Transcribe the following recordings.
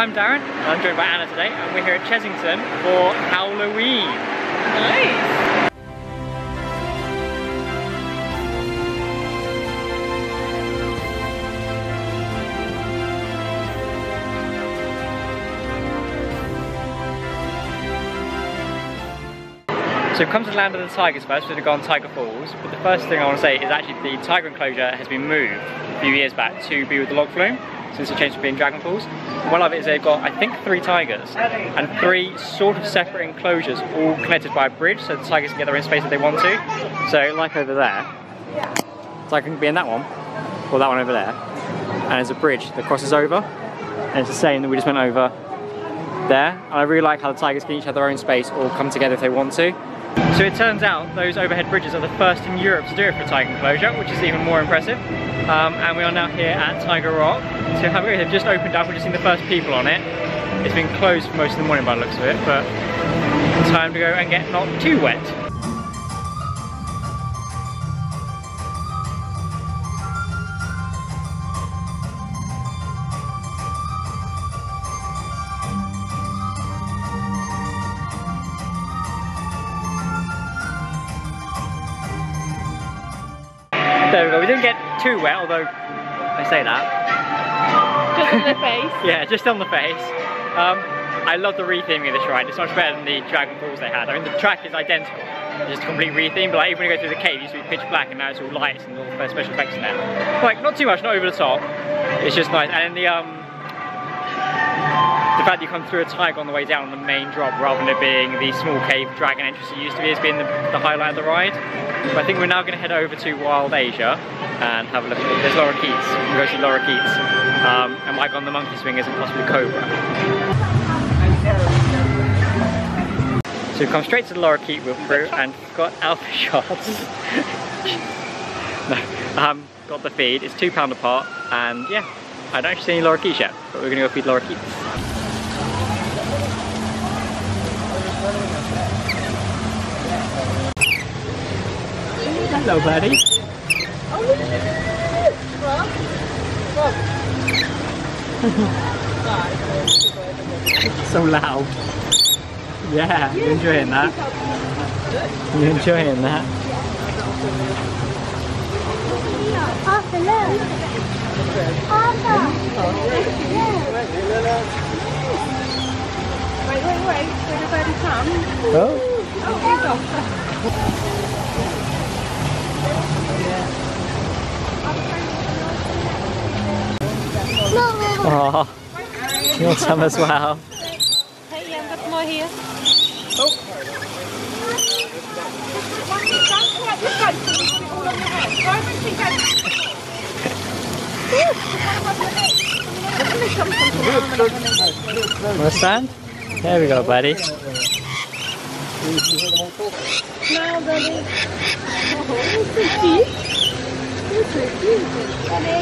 I'm Darren, and I'm joined by Anna today, and we're here at Chessington for Howloween. Nice! So we've come to the land of the tigers first, we're going to go on Tiger Falls, but the first thing I want to say is actually the tiger enclosure has been moved a few years back to be with the log flume, since it changed from being dragon falls. And what I love it is they've got, I think, 3 tigers, and 3 sort of separate enclosures, all connected by a bridge, so the tigers can get their own space if they want to. So like over there, the tiger can be in that one, or that one over there, and there's a bridge that crosses over, and it's the same that we just went over there. And I really like how the tigers can each have their own space or come together if they want to. So it turns out those overhead bridges are the first in Europe to do it for a tiger enclosure, which is even more impressive. And we are now here at Tiger Rock. So have a go. They've just opened up, we've just seen the first people on it. It's been closed for most of the morning by the looks of it, but time to go and get not too wet. There we go, we didn't get too wet, although I say that. Just on the face? Yeah, just on the face. I love the retheming of this ride, it's much better than the Dragon Falls they had. I mean, the track is identical, it's just complete retheme, but like, even when you go through the cave, it used to be pitch black and now it's all lights and all special effects in there. Like, not too much, not over the top, it's just nice. And then the fact that you come through a tiger on the way down on the main drop rather than it being the small cave dragon entrance it used to be has been the highlight of the ride. But I think we're now going to head over to Wild Asia and have a look at it. There's lorikeets, we can go see lorikeets, and might go on the monkey swingers and possibly cobra. So we've come straight to the lorikeet route and got alpha shots. No, got the feed, it's £2 a pot, and yeah, I don't actually see any lorikeets yet, but we're going to go feed lorikeets. Hello, buddy. So loud. Yeah, you're enjoying that. You're enjoying that. Wait, where the birdie come? Oh. Oh, you want some as well? Hey, I've got more here. Want to stand? There we go, buddy. Smile, buddy. Oh, so cute. You're so cute, buddy.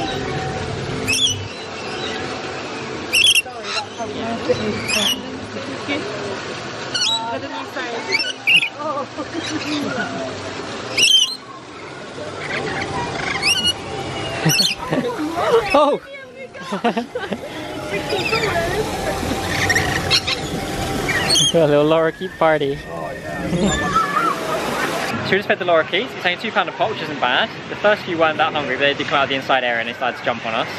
What did you say? Oh! Got a little lorikeet party. So we just fed the lorikeets. It's only £2 a pot, which isn't bad. The first few weren't that hungry, but they did come out of the inside area and they started to jump on us.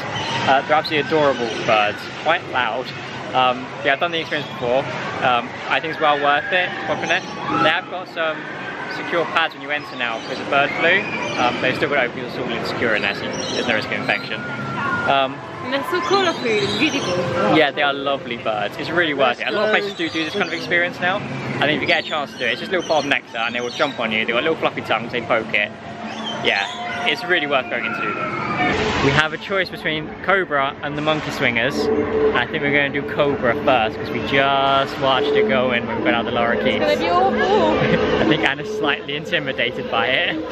They're absolutely adorable birds, quite loud. Yeah, I've done the experience before. I think it's well worth it, popping it. They have got some secure pads when you enter now because of bird flu. They've still got it open because it's all insecure in there, so there's no risk of infection. And they're so colourful and beautiful. Yeah, they are lovely birds. It's really worth it. A lot of places do this kind of experience now. I think if you get a chance to do it, it's just a little pot of nectar and they will jump on you. They've got little fluffy tongues, they poke it. Yeah, it's really worth going in to do them. We have a choice between cobra and the monkey swingers. I think we're going to do cobra first because we just watched it go in when we got out the lorikeets. It's gonna be awful. I think Anna's slightly intimidated by it.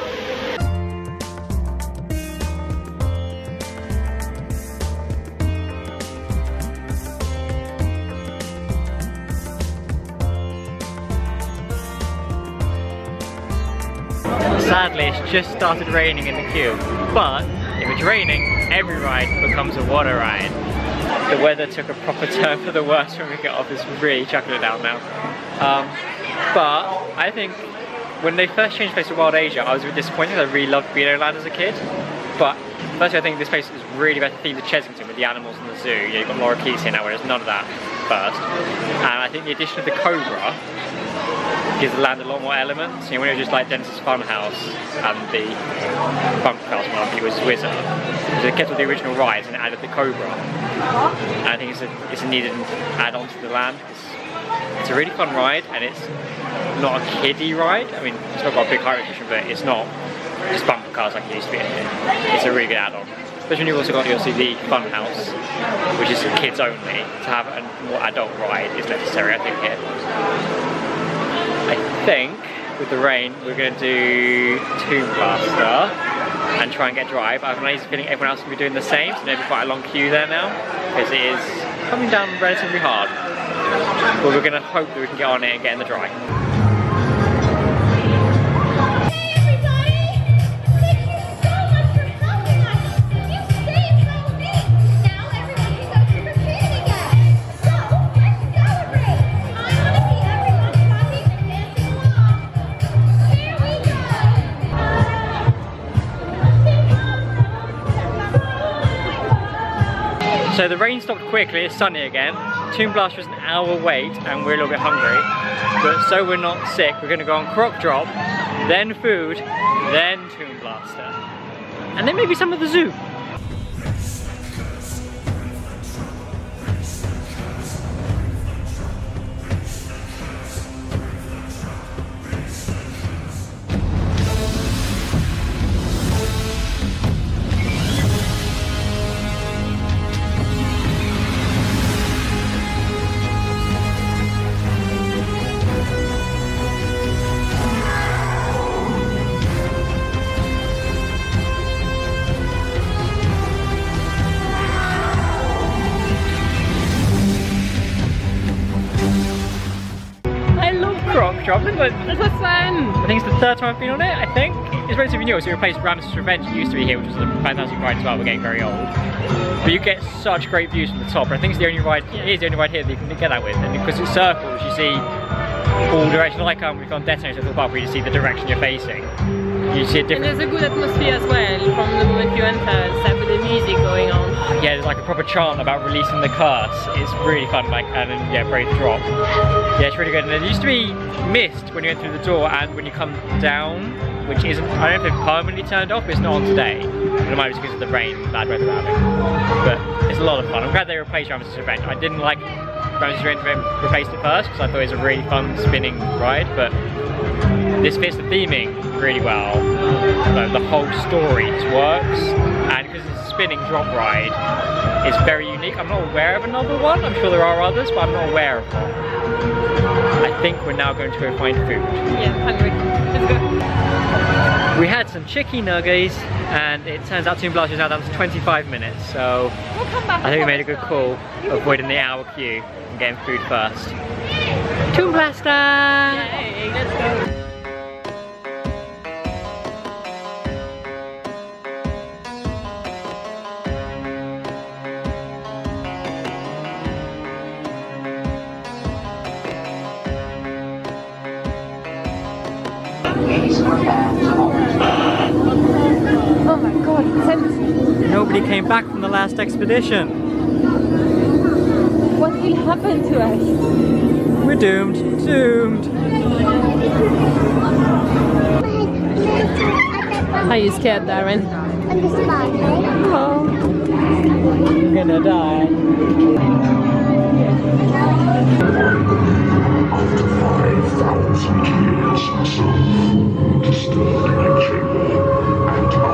Sadly, it's just started raining in the queue, but if it's raining, every ride becomes a water ride. the weather took a proper turn for the worse when we got off. It's really chucking it down now. But I think when they first changed the place to Wild Asia, I was really disappointed. I really loved Beanoland as a kid. But firstly, I think this place is really better themed to Chessington with the animals in the zoo. You've got Laura Keys here now, where there's none of that first. And I think the addition of the Cobra gives the land a lot more elements. You know, when it was just like Dennis's Funhouse and the Bumper Castle Monkey was Wizard. So it kept all the original rides and added the Cobra. And I think it's a needed add-on to the land. It's a really fun ride, and it's not a kiddie ride. I mean, it's not got a big height restriction, but it's not just bumper cars like it used to be in here. It's a really good add-on. Especially when you've also got your the Funhouse, which is kids only. To have a more adult ride is necessary, I think, here. I think with the rain we're going to do Tomb Blaster and try and get Drive. I have an amazing feeling everyone else will be doing the same, so there'll be quite a long queue there now because it is coming down relatively hard. But we're going to hope that we can get on it and get in the dry. So the rain stopped quickly, it's sunny again. Tomb Blaster was an hour wait and we're a little bit hungry. But so we're not sick, we're gonna go on Croc Drop, then food, then Tomb Blaster. And then maybe some of the zoo. This was fun! I think it's the third time I've been on it, I think. It's relatively new, so we replaced Ramses' Revenge. It used to be here, which was a fantastic ride as well. We're getting very old. But you get such great views from the top. I think it's the only ride, it is the only ride here that you can get that with. And because it circles, you see all directions. Like we've gone Detonator at the above, where you see the direction you're facing. You see a different... And there's a good atmosphere as well from the moment you enter, except with the music going on. Yeah, there's like a proper chant about releasing the curse. It's really fun, like, and then, yeah, Brave Drop. Yeah, it's really good. And it used to be mist when you went through the door and when you come down, which isn't, I don't know if it's permanently turned off, but it's not on today. But it might be because of the rain and bad weather we're having. But it's a lot of fun. I'm glad they replaced Ramses' Revenge. I didn't like Ramses' Revenge replaced it first because I thought it was a really fun spinning ride, but this fits the theming really well. So the whole story just works, and because it's a spinning drop ride, it's very unique. I'm not aware of another one. I'm sure there are others, but I'm not aware of one. I think we're now going to go find food. Yeah, hungry. Let's go. We had some chicken nuggets, and it turns out Tomb Blaster is now down to 25 minutes, so We'll come back. I think we made a good call, avoiding the hour queue and getting food first. Tomb Blaster! Yay, let's go. Oh my god, it's empty. Nobody came back from the last expedition. What will happen to us? We're doomed. Doomed. Are you scared, Darren? Oh. I'm gonna die. After 5,000 years in some disturbing chamber, and I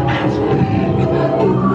have been awakened.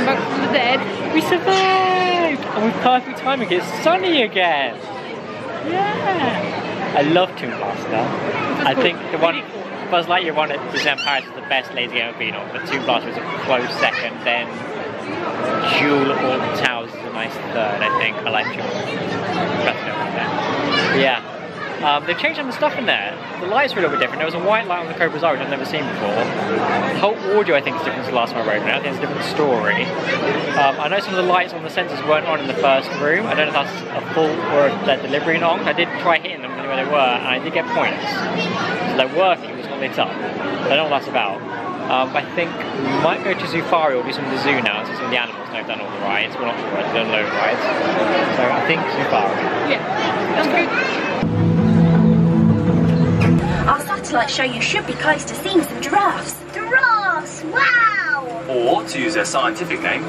came back from the dead. We survived! And with perfect timing, it's sunny again! Yeah! I love Toon Blaster. I think the one Buzz Lightyear one at Disneyland Paris is the best laser game I've been on, but Toon Blaster is a close second. Then Jewel or Towers is a nice third, I think. I like Jewel. Yeah. They've changed some of the stuff in there. The lights were a little bit different. There was a white light on the Cobra's Eye, which I've never seen before. The whole audio, I think, is different to the last time I rode it. I think it's a different story. I know some of the lights on the sensors weren't on in the first room. I don't know if that's a fault or if they're delibery not. I did try hitting them where they were, and I did get points. So they're working, it's not lit up. I don't know what that's about. I think we might go to Zufari or do some of the zoo now, so some of the animals know I've done all the rides. Well, not all the rides, I've done a load of rides. So I think Zufari. Yeah, that's good. Our satellite show you should be close to seeing some giraffes. Giraffes! Wow! Or, to use their scientific name,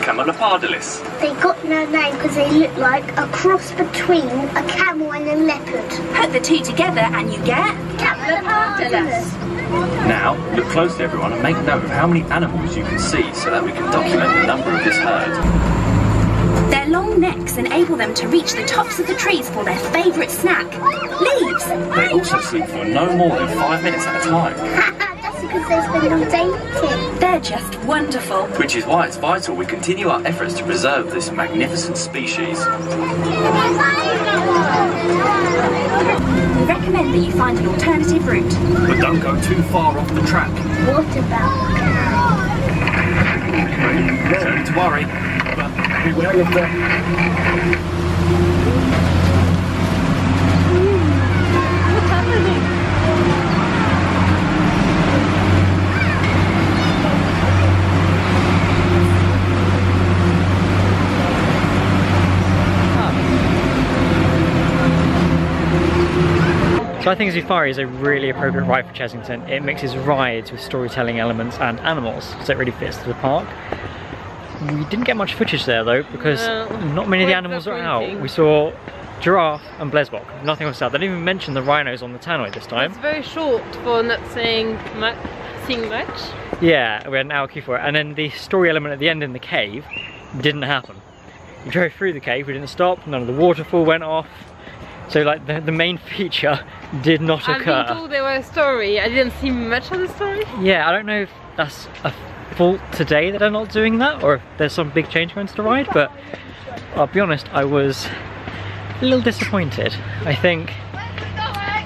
Camelopardalis. They got no name because they look like a cross between a camel and a leopard. Put the two together and you get Camelopardalis. Now, look closely everyone and make note of how many animals you can see so that we can document the number of this herd. Their long necks enable them to reach the tops of the trees for their favourite snack, leaves. They also sleep for no more than 5 minutes at a time. That's because they spend all day eating. They're just wonderful. Which is why it's vital we continue our efforts to preserve this magnificent species. We recommend that you find an alternative route. But don't go too far off the track. What about No need to worry, but beware of the... What's happening? So I think Zufari is a really appropriate ride for Chessington. It mixes rides with storytelling elements and animals, so it really fits to the park. We didn't get much footage there though, because not many of the animals are out. We saw giraffe and blesbok, nothing else out. They didn't even mention the rhinos on the tannoy this time. It's very short for not saying much. Yeah, we had an hour queue for it. And then the story element at the end in the cave didn't happen. We drove through the cave, we didn't stop, none of the waterfall went off. So like the main feature did not occur. I've been told there was a story. I didn't see much of the story. Yeah, I don't know if that's a fault today that they're not doing that, or if there's some big change going to the ride, but I'll be honest, I was a little disappointed. I think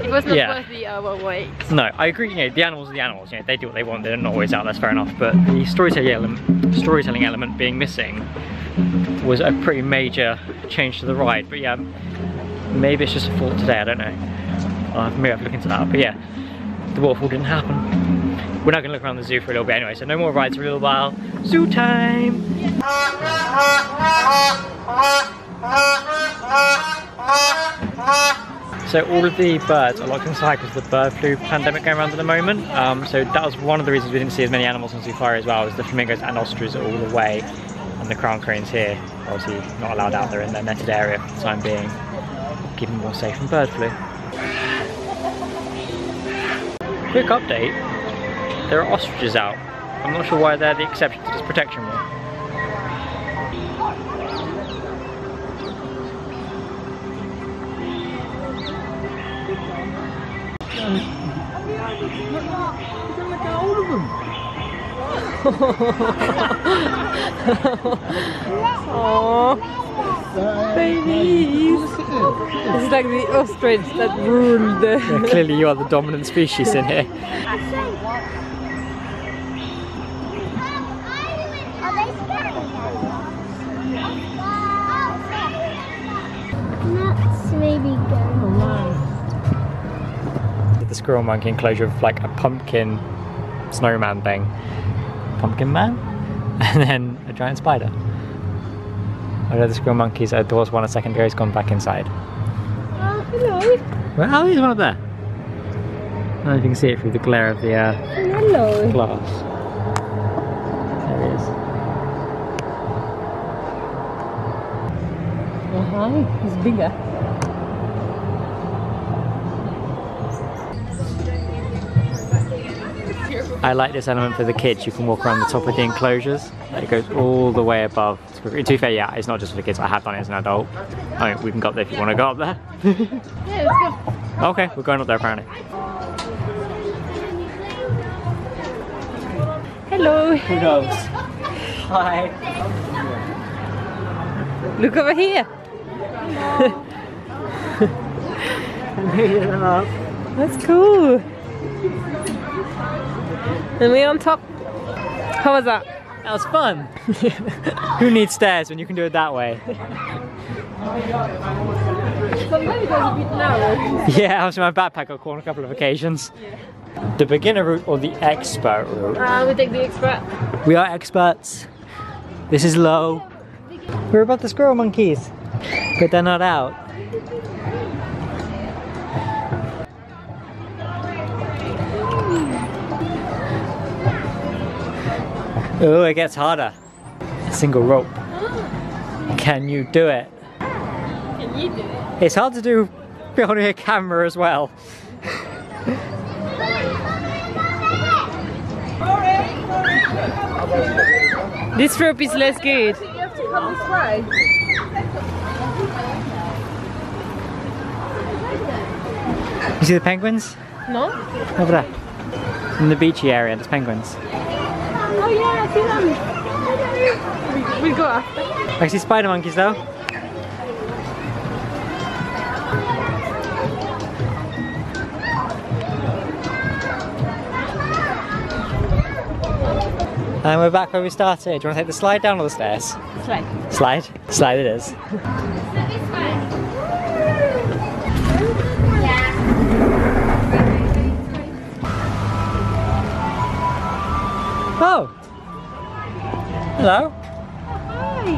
it was not worth the hour wait. No, I agree, you know, the animals are the animals, you know, they do what they want, they're not always out, that's fair enough, but the storytelling element being missing was a pretty major change to the ride. But yeah, maybe it's just a fault today, I don't know. Maybe I'll have to look into that, but yeah, the waterfall didn't happen. We're now going to look around the zoo for a little bit anyway, so no more rides for a little while. Zoo time! So all of the birds are locked inside because of the bird flu pandemic going around at the moment. So that was one of the reasons we didn't see as many animals on Zufari as well, as the flamingos and ostriches are all away, and the crown cranes here are obviously not allowed out there in their netted area for the time being, keeping them more safe from bird flu. Quick update, there are ostriches out. I'm not sure why they're the exception to this protection rule. Oh, babies! It's like the ostrich that ruled the... Yeah, clearly you are the dominant species in here. Nuts maybe go. The squirrel monkey enclosure of like a pumpkin snowman thing. Pumpkin man? And then a giant spider. I know the squirrel monkeys outdoors one a second ago, he's gone back inside. Oh, hello! Well, there's one up there. I don't know if you can see it through the glare of the Hello! glass. There he is. He's bigger. I like this element for the kids. You can walk around the top of the enclosures. It goes all the way above. To be fair, yeah, it's not just for the kids. I have done it as an adult. I mean, we can go up there if you want to go up there. Yeah, let's go. Okay, we're going up there apparently. Hello. Who knows? Hi. Look over here. That's cool. And we're on top. How was that? That was fun. Who needs stairs when you can do it that way? Sometimes it goes a bit narrow. Yeah, I was in my backpack on a couple of occasions. Yeah. The beginner route or the expert route? We take the expert. We are experts. This is low. We're above the squirrel monkeys, but they're not out. Oh, it gets harder. A single rope. Can you do it? Can you do it? It's hard to do behind a camera as well. This rope is less good. You have to come this way. You see the penguins? No? Over there. In the beachy area, there's penguins. Oh yeah, I see them. We'll go after. I see spider monkeys though. And we're back where we started. Do you want to take the slide down or the stairs? Slide. Slide? Slide it is. Oh! Hello? Hi!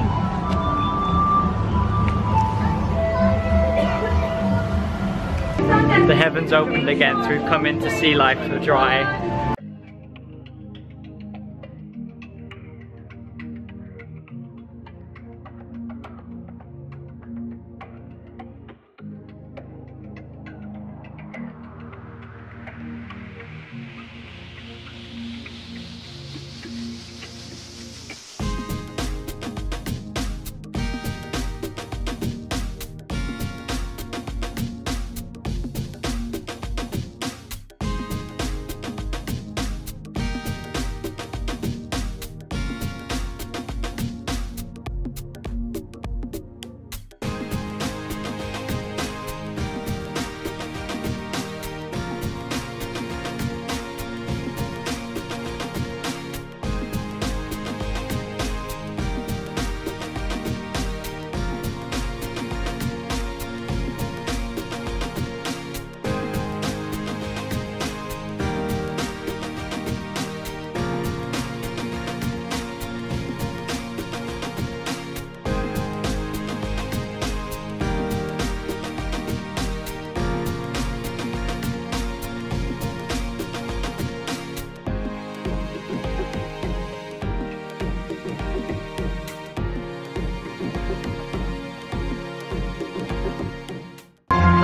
The heavens opened again, so we've come in to see life for dry.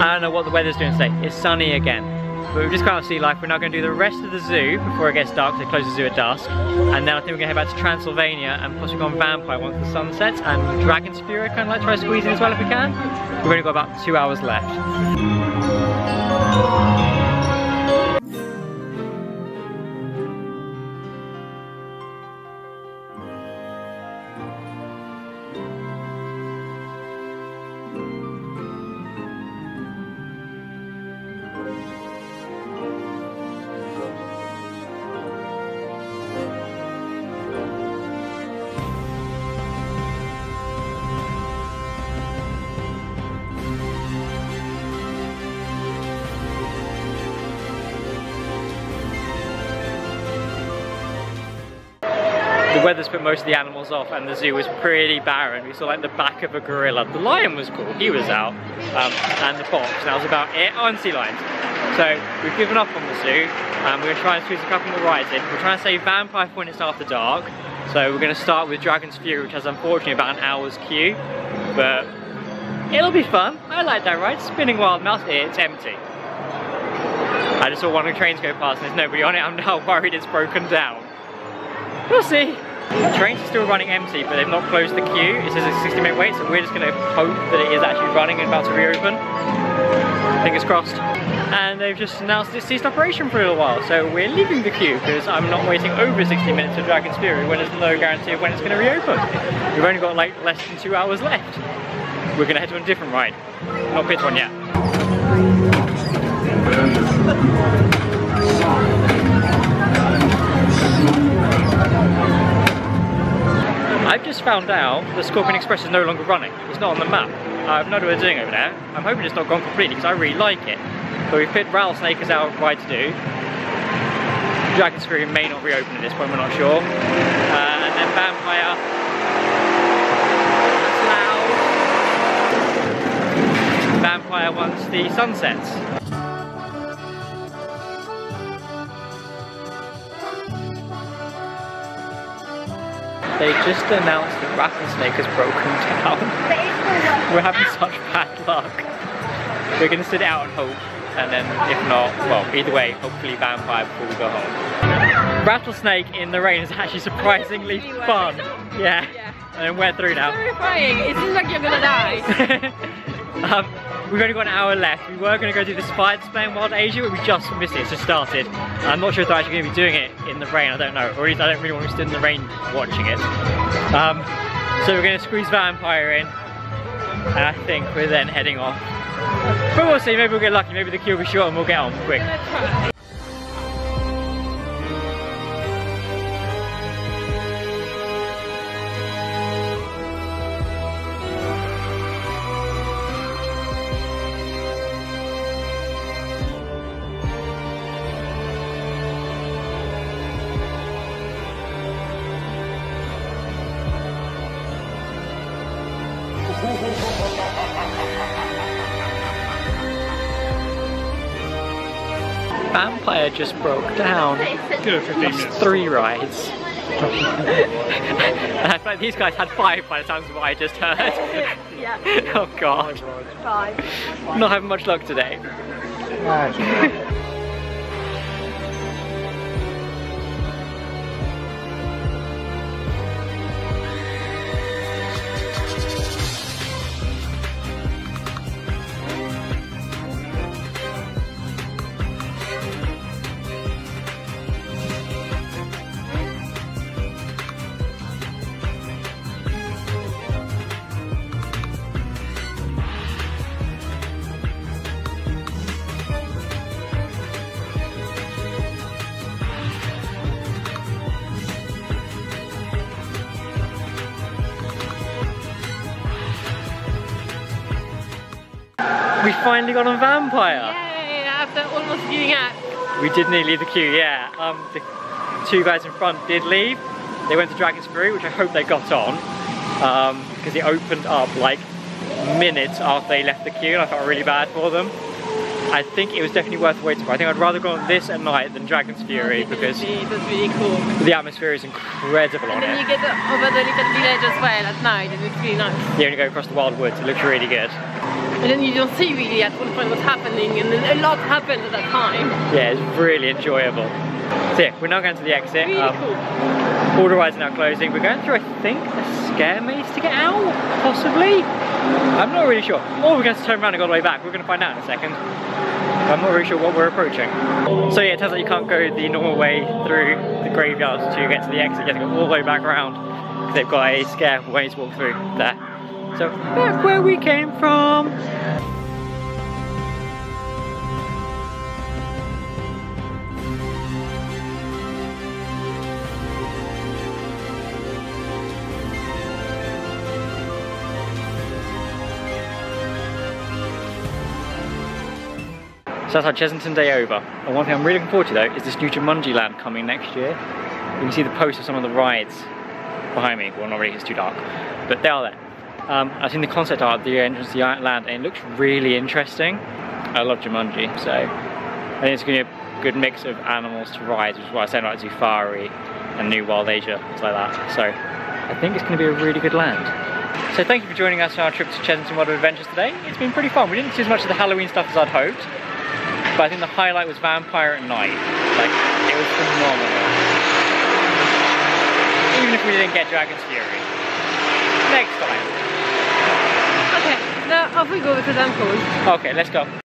I don't know what the weather's doing today. It's sunny again. But we've just come out to see life. We're now going to do the rest of the zoo before it gets dark, so they close the zoo at dusk. And then I think we're going to head back to Transylvania and possibly go on Vampire once the sun sets. And Dragon's Fury, kind of like try to squeeze in as well if we can. We've only got about 2 hours left. The weather's put most of the animals off and the zoo was pretty barren. We saw like the back of a gorilla. The lion was cool, he was out. And the fox, and that was about it. Oh, and sea lions. So we've given up on the zoo. We're going to try and squeeze a couple more rides in. We're trying to save Vampire for when it's after dark. So we're going to start with Dragon's Fury, which has unfortunately about an hour's queue. But it'll be fun. I like that ride. Spinning Wild Mouse, it's empty. I just saw one of the trains go past and there's nobody on it. I'm now worried it's broken down. We'll see. The trains are still running empty, but they've not closed the queue. It says a 60-minute wait, so we're just going to hope that it is actually running and about to reopen. Fingers crossed. And they've just announced it ceased operation for a little while, so we're leaving the queue because I'm not waiting over 60 minutes for Dragon's Fury when there's no guarantee of when it's going to reopen. We've only got like less than 2 hours left. We're going to head to a different ride. Not picked one yet. I've just found out that Scorpion Express is no longer running. It's not on the map. I have no idea what they're doing over there. I'm hoping it's not gone completely because I really like it. But we've picked Rattlesnake as our ride to do. Dragon's Fury may not reopen at this point, we're not sure. And then Vampire. That's loud. Vampire once the sun sets. They just announced that Rattlesnake has broken down. We're having such bad luck. We're going to sit it out and hope, and then if not, well, either way, hopefully Vampire before we go home. Rattlesnake in the rain is actually surprisingly fun. Yeah. And then we're through now. It's terrifying. It seems like you're gonna die. We've only got an hour left. We were going to go do the Spire display in Wild Asia, but we just missed it. It's just started. I'm not sure if they're actually going to be doing it in the rain. I don't know. Or at least I don't really want to sit in the rain watching it. So we're going to squeeze Vampire in. And I think we're then heading off. But we'll see. Maybe we'll get lucky. Maybe the queue will be short and we'll get on quick. Vampire just broke down. Lost 3 rides. And I feel like these guys had 5 by the sounds of what I just heard. Yeah. Oh god. 5. Not having much luck today. We finally got on Vampire! Yay! After almost giving up. We did nearly leave the queue, yeah. The 2 guys in front did leave. They went to Dragon's Fury, which I hope they got on. Because it opened up like minutes after they left the queue and I felt really bad for them. I think it was definitely worth waiting for. I think I'd rather go on this at night than Dragon's Fury because that's really cool. The atmosphere is incredible on it. And then you get over the little village as well at night. It looks really nice. You only go across the wild woods. It looks really good. And then you don't see really at one point what's happening, and then a lot happens at that time. Yeah, it's really enjoyable. So yeah, we're now going to the exit. Really cool. All the rides are now closing. We're going through, I think, a scare maze to get out, possibly? I'm not really sure. Or we're going to turn around and go all the way back. We're going to find out in a second. I'm not really sure what we're approaching. So yeah, it turns out you can't go the normal way through the graveyard to get to the exit. You have to go all the way back around because they've got a scare way to walk through there. So back where we came from. So that's our Chessington day over. And one thing I'm really looking forward to though is this new Jumanji land coming next year. You can see the post of some of the rides behind me. Well, not really, it's too dark, but they are there. I've seen the concept art of the entrance to the land and it looks really interesting. I love Jumanji, so I think it's going to be a good mix of animals to ride, which is what I said about Zufari and New Wild Asia, things like that. So I think it's going to be a really good land. So thank you for joining us on our trip to Chessington World of Adventures today. It's been pretty fun. We didn't see as much of the Halloween stuff as I'd hoped. But I think the highlight was Vampire at Night. Like, it was phenomenal. Even if we didn't get Dragon's Fury. Next time. Okay, now off we go because I'm cold. Okay, let's go.